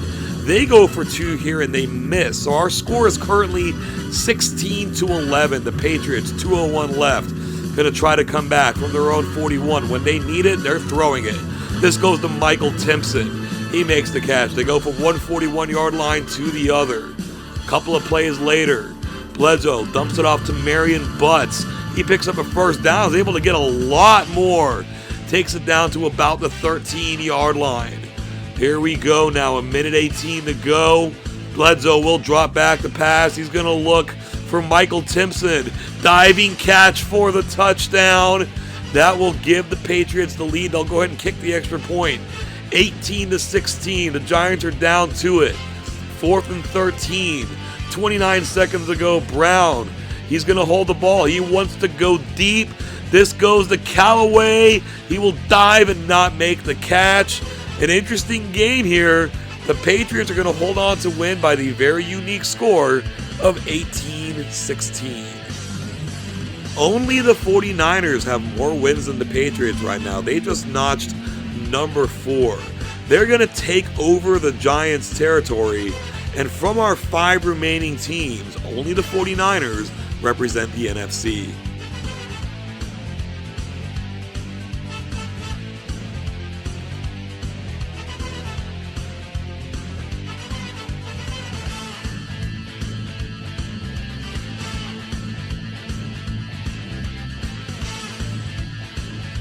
They go for two here and they miss. So our score is currently 16-11. The Patriots, 2:01 left. Going to try to come back from their own 41. When they need it, they're throwing it. This goes to Michael Timpson. He makes the catch. They go from one 41-yard line to the other. A couple of plays later, Bledsoe dumps it off to Marion Butts. He picks up a first down. Is able to get a lot more. Takes it down to about the 13-yard line. Here we go now, 1:18 to go. Bledsoe will drop back the pass. He's going to look for Michael Timpson. Diving catch for the touchdown. That will give the Patriots the lead. They'll go ahead and kick the extra point. 18-16. The Giants are down to it. 4th and 13. 29 seconds to go. Brown. He's going to hold the ball. He wants to go deep. This goes to Callaway. He will dive and not make the catch. An interesting game here. The Patriots are going to hold on to win by the very unique score of 18-16. Only the 49ers have more wins than the Patriots right now. They just notched number 4. They're going to take over the Giants' territory. And from our 5 remaining teams, only the 49ers represent the NFC.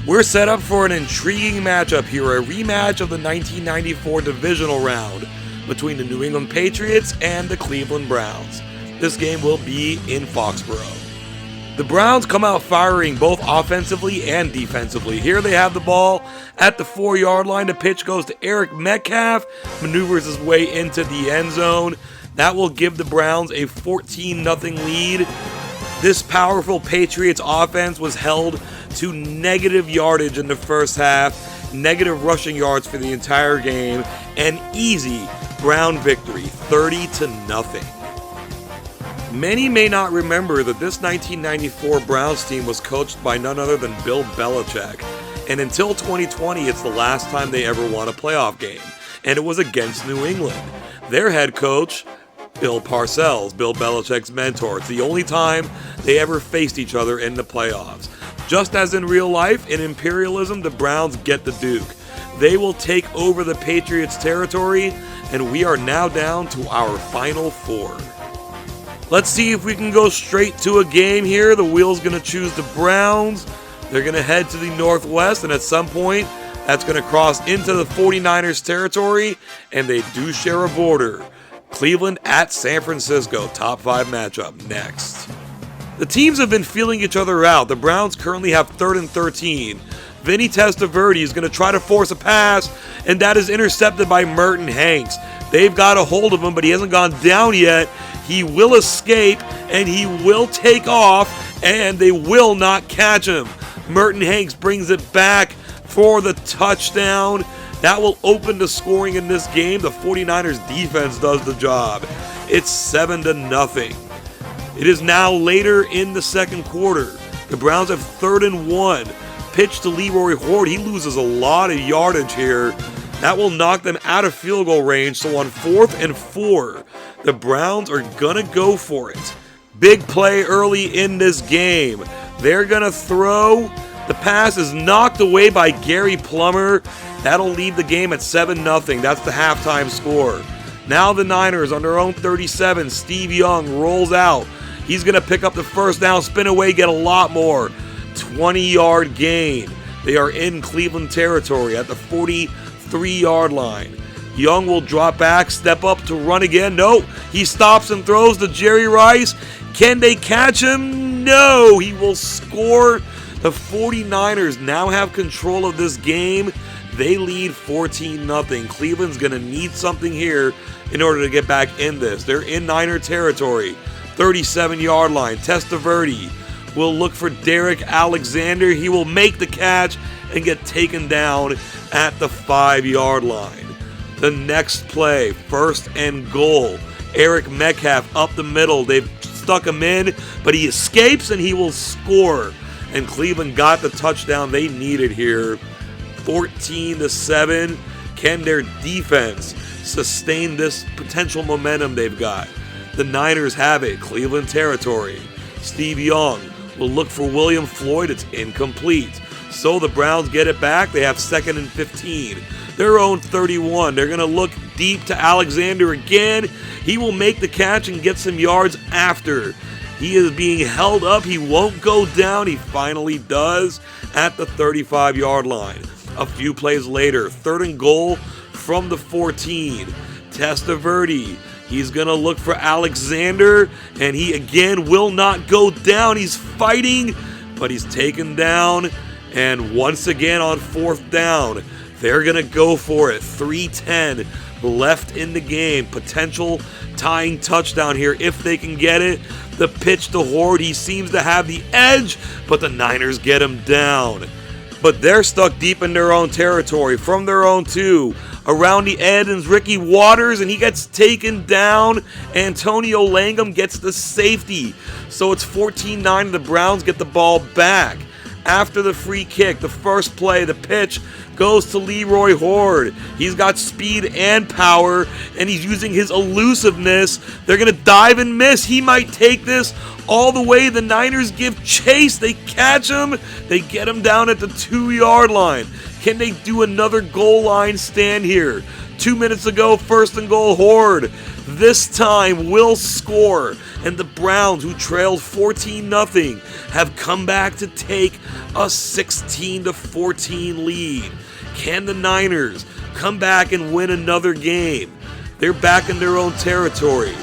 We're set up for an intriguing matchup here, a rematch of the 1994 divisional round between the New England Patriots and the Cleveland Browns. This game will be in Foxborough. The Browns come out firing both offensively and defensively. Here they have the ball at the 4-yard line. The pitch goes to Eric Metcalf, maneuvers his way into the end zone. That will give the Browns a 14-0 lead. This powerful Patriots offense was held to negative yardage in the first half, negative rushing yards for the entire game, an easy Brown victory, 30-0. Many may not remember that this 1994 Browns team was coached by none other than Bill Belichick, and until 2020, it's the last time they ever won a playoff game, and it was against New England. Their head coach, Bill Parcells, Bill Belichick's mentor. It's the only time they ever faced each other in the playoffs. Just as in real life, in Imperialism, the Browns get the Duke. They will take over the Patriots' territory, and we are now down to our final 4. Let's see if we can go straight to a game here. The wheel's going to choose the Browns. They're going to head to the northwest, and at some point, that's going to cross into the 49ers' territory, and they do share a border. Cleveland at San Francisco, top 5 matchup next. The teams have been feeling each other out. The Browns currently have 3rd and 13. Vinny Testaverde is going to try to force a pass, and that is intercepted by Merton Hanks. They've got a hold of him, but he hasn't gone down yet. He will escape, and he will take off, and they will not catch him. Merton Hanks brings it back for the touchdown. That will open the scoring in this game. The 49ers defense does the job. It's 7-0. It is now later in the second quarter. The Browns have 3rd and 1. Pitch to Leroy Hoard. He loses a lot of yardage here. That will knock them out of field goal range. So on 4th and 4, the Browns are going to go for it. Big play early in this game. They're going to throw. The pass is knocked away by Gary Plummer. That'll lead the game at 7-0. That's the halftime score. Now the Niners on their own 37. Steve Young rolls out. He's going to pick up the first down, spin away, get a lot more. 20-yard gain. They are in Cleveland territory at the 43-yard line. Young will drop back, step up to run again. No, he stops and throws to Jerry Rice. Can they catch him? No, he will score. The 49ers now have control of this game. They lead 14-0. Cleveland's going to need something here in order to get back in this. They're in Niner territory. 37-yard line. Testaverde will look for Derek Alexander. He will make the catch and get taken down at the 5-yard line. The next play, 1st and goal. Eric Metcalf up the middle. They've stuck him in, but he escapes and he will score. And Cleveland got the touchdown they needed here. 14-7. Can their defense sustain this potential momentum they've got? The Niners have it. Cleveland territory. Steve Young will look for William Floyd. It's incomplete. So the Browns get it back. They have 2nd and 15. Their own 31. They're going to look deep to Alexander again. He will make the catch and get some yards after. He is being held up. He won't go down. He finally does at the 35-yard line. A few plays later, 3rd and goal from the 14. Testaverde. He's going to look for Alexander, and he again will not go down. He's fighting, but he's taken down. And once again on 4th down, they're going to go for it. 3:10 left in the game. Potential tying touchdown here if they can get it. The pitch to Horde. He seems to have the edge, but the Niners get him down. But they're stuck deep in their own territory from their own 2. Around the end is Ricky Waters, and he gets taken down. Antonio Langham gets the safety. So it's 14-9, the Browns get the ball back. After the free kick, the first play, the pitch goes to Leroy Horde. He's got speed and power, and he's using his elusiveness. They're going to dive and miss. He might take this all the way. The Niners give chase. They catch him. They get him down at the 2-yard line. Can they do another goal line stand here? 2 minutes ago, 1st and goal, Horde. This time will score, and the Browns, who trailed 14-0, have come back to take a 16-14 lead. Can the Niners come back and win another game? They're back in their own territory.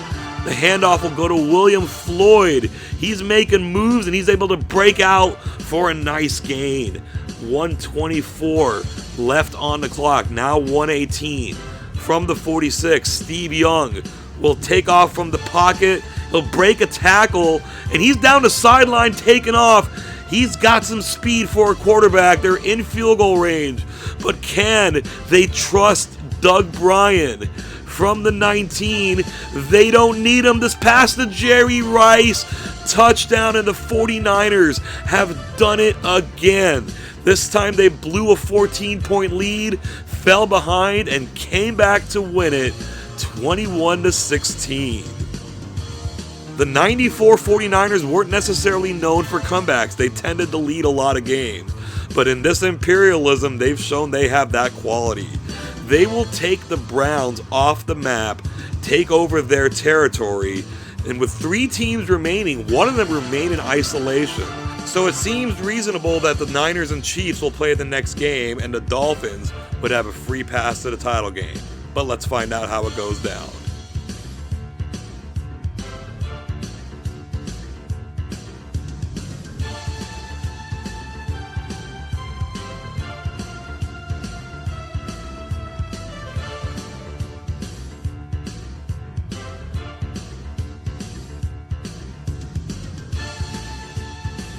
The handoff will go to William Floyd. He's making moves, and he's able to break out for a nice gain. 1:24 left on the clock, now 1:18. From the 46, Steve Young will take off from the pocket. He'll break a tackle, and he's down the sideline taking off. He's got some speed for a quarterback. They're in field goal range. But can they trust Doug Bryan? From the 19, they don't need him. This pass to Jerry Rice. Touchdown, and the 49ers have done it again. This time they blew a 14-point lead, fell behind, and came back to win it 21-16. The 94 49ers weren't necessarily known for comebacks. They tended to lead a lot of games. But in this imperialism, they've shown they have that quality. They will take the Browns off the map, take over their territory, and with 3 teams remaining, one of them remain in isolation. So it seems reasonable that the Niners and Chiefs will play the next game, and the Dolphins would have a free pass to the title game. But let's find out how it goes down.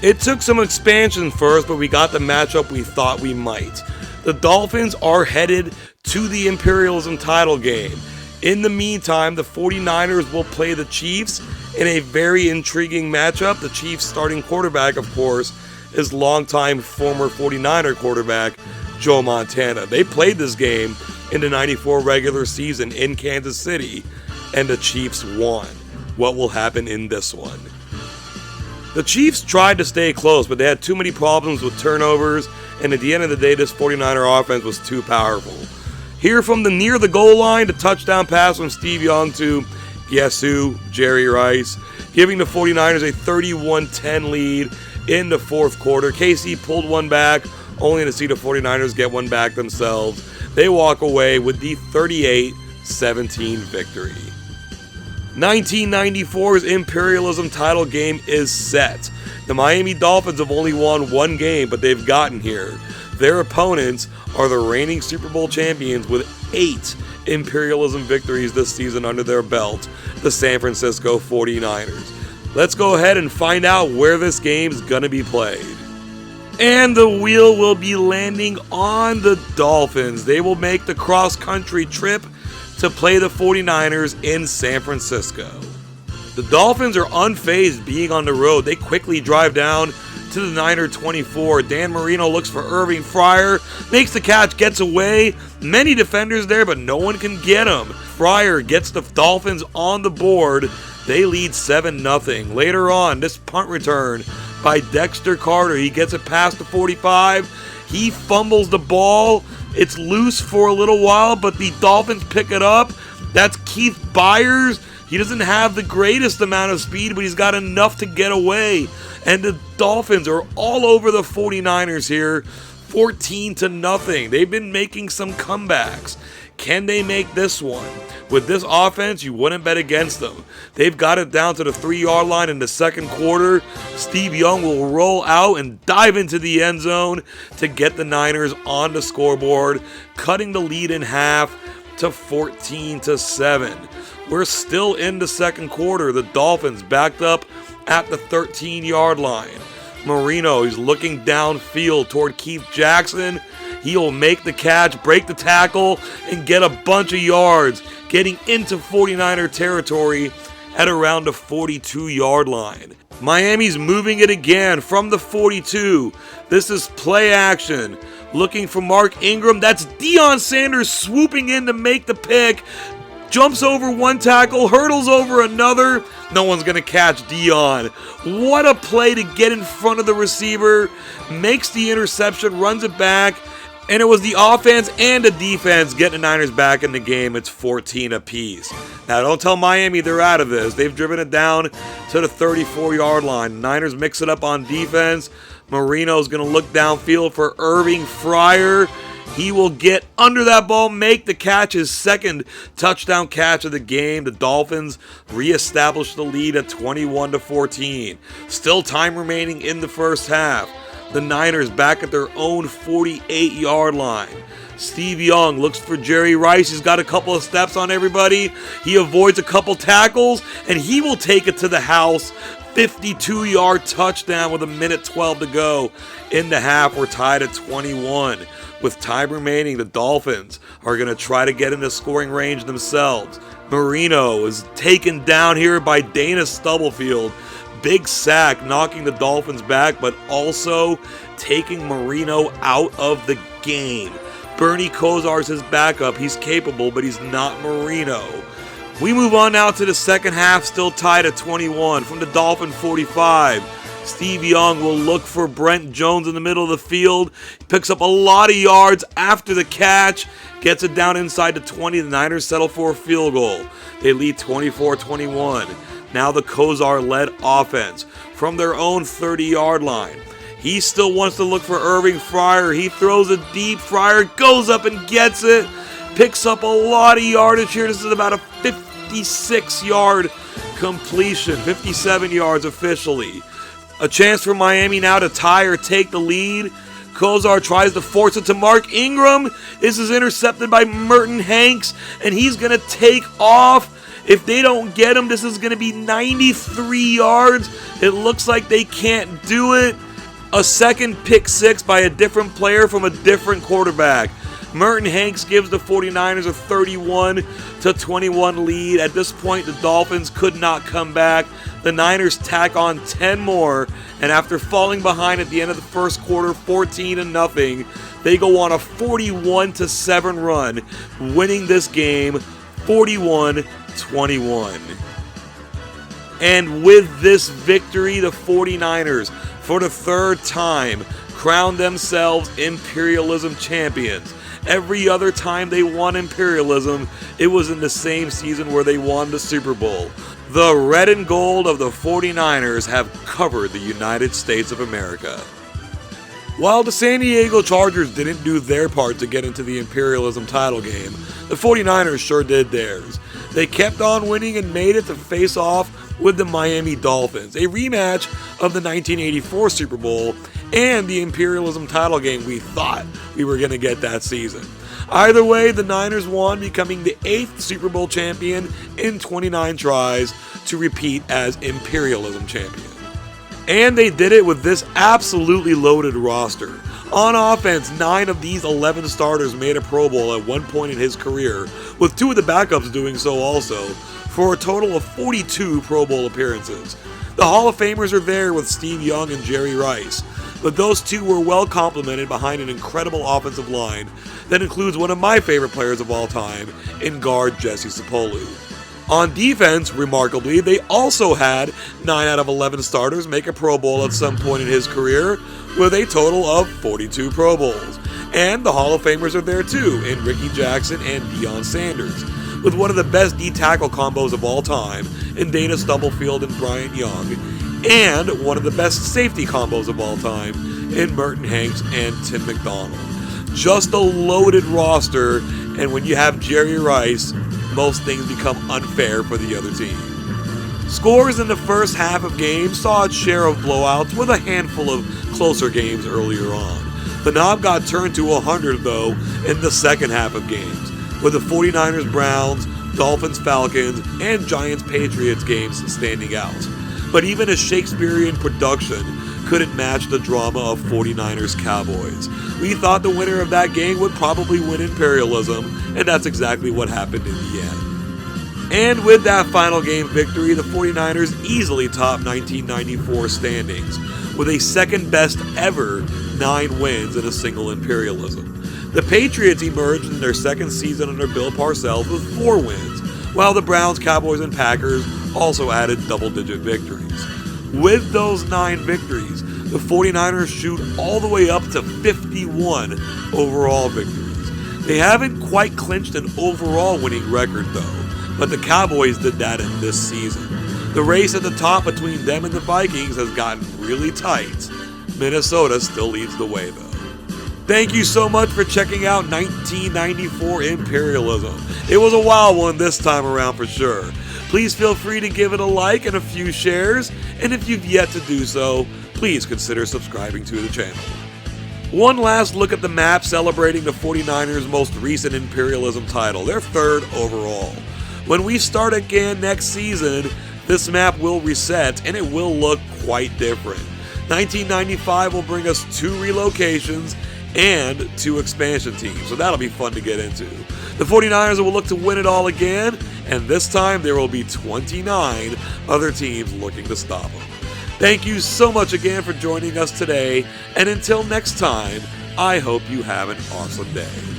It took some expansion first, but we got the matchup we thought we might. The Dolphins are headed to the Imperialism title game. In the meantime, the 49ers will play the Chiefs in a very intriguing matchup. The Chiefs starting quarterback, of course, is longtime former 49er quarterback Joe Montana. They played this game in the 94 regular season in Kansas City, and the Chiefs won. What will happen in this one? The Chiefs tried to stay close, but they had too many problems with turnovers, and at the end of the day, this 49er offense was too powerful. Here from the near the goal line, the touchdown pass from Steve Young to, guess who, Jerry Rice, giving the 49ers a 31-10 lead in the fourth quarter. KC pulled one back, only to see the 49ers get one back themselves. They walk away with the 38-17 victory. 1994's Imperialism title game is set. The Miami Dolphins have only won one game, but they've gotten here. Their opponents are the reigning Super Bowl champions with 8 Imperialism victories this season under their belt, the San Francisco 49ers. Let's go ahead and find out where this game's gonna be played. And the wheel will be landing on the Dolphins. They will make the cross-country trip to play the 49ers in San Francisco. The Dolphins are unfazed being on the road. They quickly drive down to the Niner 24. Dan Marino looks for Irving Fryer, makes the catch, gets away. Many defenders there, but no one can get him. Fryer gets the Dolphins on the board. They lead 7-0. Later on, this punt return by Dexter Carter. He gets it past the 45. He fumbles the ball. It's loose for a little while, but the Dolphins pick it up. That's Keith Byers. He doesn't have the greatest amount of speed, but he's got enough to get away. And the Dolphins are all over the 49ers here, 14-0. They've been making some comebacks. Can they make this one? With this offense, you wouldn't bet against them. They've got it down to the 3-yard line in the second quarter. Steve Young will roll out and dive into the end zone to get the Niners on the scoreboard, cutting the lead in half to 14-7. We're still in the second quarter. The Dolphins backed up at the 13-yard line. Marino is looking downfield toward Keith Jackson. He'll make the catch, break the tackle, and get a bunch of yards, getting into 49er territory at around the 42-yard line. Miami's moving it again from the 42. This is play action. Looking for Mark Ingram. That's Deion Sanders swooping in to make the pick. Jumps over one tackle, hurdles over another. No one's going to catch Deion. What a play to get in front of the receiver. Makes the interception, runs it back. And it was the offense and the defense getting the Niners back in the game. It's 14 apiece. Now, don't tell Miami they're out of this. They've driven it down to the 34-yard line. Niners mix it up on defense. Marino's going to look downfield for Irving Fryer. He will get under that ball, make the catch, his second touchdown catch of the game. The Dolphins reestablish the lead at 21-14. Still time remaining in the first half. The Niners back at their own 48-yard line. Steve Young looks for Jerry Rice. He's got a couple of steps on everybody. He avoids a couple tackles, and he will take it to the house. 52-yard touchdown with 1:12 to go in the half. We're tied at 21. With time remaining, the Dolphins are going to try to get into scoring range themselves. Marino is taken down here by Dana Stubblefield. Big sack, knocking the Dolphins back, but also taking Marino out of the game. Bernie Kosar's his backup. He's capable, but he's not Marino. We move on now to the second half, still tied at 21. From the Dolphin 45, Steve Young will look for Brent Jones in the middle of the field. He picks up a lot of yards after the catch, gets it down inside the 20. The Niners settle for a field goal. They lead 24-21. Now the Kosar-led offense from their own 30-yard line. He still wants to look for Irving Fryer. He throws it deep. Fryer goes up and gets it. Picks up a lot of yardage here. This is about a 56-yard completion. 57 yards officially. A chance for Miami now to tie or take the lead. Kosar tries to force it to Mark Ingram. This is intercepted by Merton Hanks, and he's going to take off. If they don't get him, this is going to be 93 yards. It looks like they can't do it. A second pick six by a different player from a different quarterback. Merton Hanks gives the 49ers a 31-21 lead. At this point, the Dolphins could not come back. The Niners tack on 10 more, and after falling behind at the end of the first quarter, 14-0, they go on a 41-7 run, winning this game 41-21. And with this victory, the 49ers, for the third time, crown themselves Imperialism champions. Every other time they won Imperialism, it was in the same season where they won the Super Bowl. The red and gold of the 49ers have covered the United States of America. While the San Diego Chargers didn't do their part to get into the Imperialism title game, the 49ers sure did theirs. They kept on winning and made it to face off with the Miami Dolphins, a rematch of the 1984 Super Bowl and the Imperialism title game we thought we were going to get that season. Either way, the Niners won, becoming the 8th Super Bowl champion in 29 tries to repeat as Imperialism champion. And they did it with this absolutely loaded roster. On offense, 9 of these 11 starters made a Pro Bowl at one point in his career, with 2 of the backups doing so also, for a total of 42 Pro Bowl appearances. The Hall of Famers are there with Steve Young and Jerry Rice, but those 2 were well complemented behind an incredible offensive line that includes one of my favorite players of all time in guard Jesse Sapolu. On defense, remarkably, they also had 9 out of 11 starters make a Pro Bowl at some point in his career, with a total of 42 Pro Bowls. And the Hall of Famers are there too, in Ricky Jackson and Deion Sanders, with one of the best D-tackle combos of all time in Dana Stubblefield and Bryant Young, and one of the best safety combos of all time in Merton Hanks and Tim McDonald. Just a loaded roster, and when you have Jerry Rice, most things become unfair for the other team. Scores in the first half of games saw its share of blowouts with a handful of closer games earlier on. The knob got turned to 100 though in the second half of games, with the 49ers Browns, Dolphins Falcons, and Giants Patriots games standing out. But even a Shakespearean production couldn't match the drama of 49ers Cowboys. We thought the winner of that game would probably win Imperialism, and that's exactly what happened in the end. And with that final game victory, the 49ers easily topped 1994 standings, with a second best ever 9 wins in a single Imperialism. The Patriots emerged in their second season under Bill Parcells with 4 wins, while the Browns, Cowboys, and Packers also added double-digit victories. With those 9 victories, the 49ers shoot all the way up to 51 overall victories. They haven't quite clinched an overall winning record though, but the Cowboys did that in this season. The race at the top between them and the Vikings has gotten really tight. Minnesota still leads the way though. Thank you so much for checking out 1994 Imperialism. It was a wild one this time around for sure. Please feel free to give it a like and a few shares, and if you've yet to do so, please consider subscribing to the channel. One last look at the map celebrating the 49ers' most recent Imperialism title, their 3rd overall. When we start again next season, this map will reset and it will look quite different. 1995 will bring us 2 relocations and 2 expansion teams, so that'll be fun to get into. The 49ers will look to win it all again, and this time there will be 29 other teams looking to stop them. Thank you so much again for joining us today, and until next time, I hope you have an awesome day.